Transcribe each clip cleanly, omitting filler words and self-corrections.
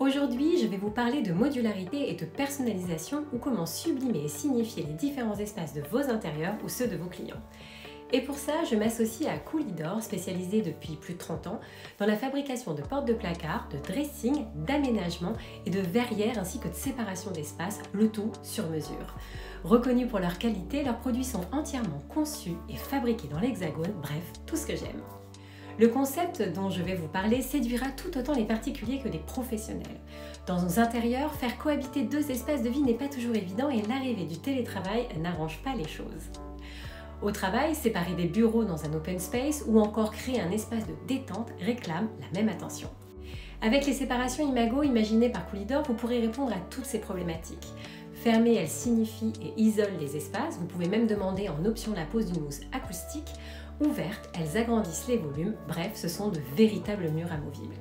Aujourd'hui, je vais vous parler de modularité et de personnalisation ou comment sublimer et signifier les différents espaces de vos intérieurs ou ceux de vos clients. Et pour ça, je m'associe à Coolidor, spécialisé depuis plus de 30 ans dans la fabrication de portes de placard, de dressing, d'aménagement et de verrières ainsi que de séparation d'espace, le tout sur mesure. Reconnus pour leur qualité, leurs produits sont entièrement conçus et fabriqués dans l'Hexagone, bref, tout ce que j'aime. Le concept dont je vais vous parler séduira tout autant les particuliers que les professionnels. Dans nos intérieurs, faire cohabiter deux espaces de vie n'est pas toujours évident et l'arrivée du télétravail n'arrange pas les choses. Au travail, séparer des bureaux dans un open space ou encore créer un espace de détente réclame la même attention. Avec les séparations Imago imaginées par Coolidor, vous pourrez répondre à toutes ces problématiques. Fermées, elles signifient et isolent les espaces. Vous pouvez même demander en option la pose d'une mousse acoustique. Ouvertes, elles agrandissent les volumes. Bref, ce sont de véritables murs amovibles.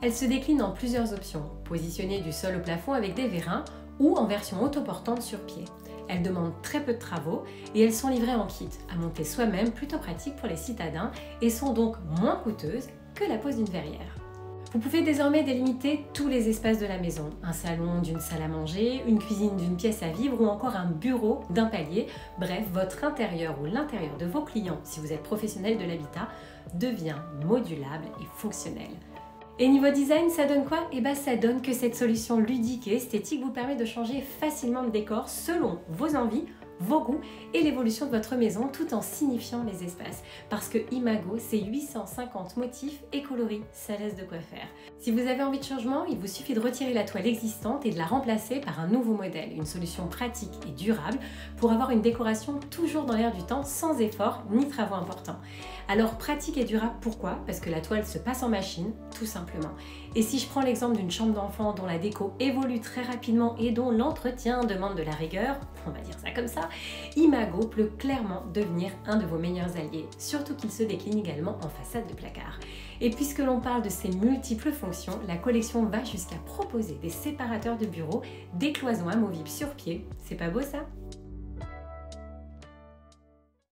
Elles se déclinent en plusieurs options. Positionnées du sol au plafond avec des vérins ou en version autoportante sur pied. Elles demandent très peu de travaux et elles sont livrées en kit, à monter soi-même, plutôt pratique pour les citadins et sont donc moins coûteuses que la pose d'une verrière. Vous pouvez désormais délimiter tous les espaces de la maison, un salon d'une salle à manger, une cuisine d'une pièce à vivre ou encore un bureau d'un palier. Bref, votre intérieur ou l'intérieur de vos clients, si vous êtes professionnel de l'habitat, devient modulable et fonctionnel. Et niveau design, ça donne quoi? Ça donne que cette solution ludique et esthétique vous permet de changer facilement le décor selon vos envies, vos goûts et l'évolution de votre maison tout en signifiant les espaces. Parce que Imago, c'est 850 motifs et coloris, ça laisse de quoi faire. Si vous avez envie de changement, il vous suffit de retirer la toile existante et de la remplacer par un nouveau modèle, une solution pratique et durable pour avoir une décoration toujours dans l'air du temps sans effort ni travaux importants. Alors pratique et durable, pourquoi? Parce que la toile se passe en machine, tout simplement. Et si je prends l'exemple d'une chambre d'enfant dont la déco évolue très rapidement et dont l'entretien demande de la rigueur, on va dire ça comme ça, Imago peut clairement devenir un de vos meilleurs alliés, surtout qu'il se décline également en façade de placard. Et puisque l'on parle de ces multiples fonctions, la collection va jusqu'à proposer des séparateurs de bureaux, des cloisons amovibles sur pied. C'est pas beau ça?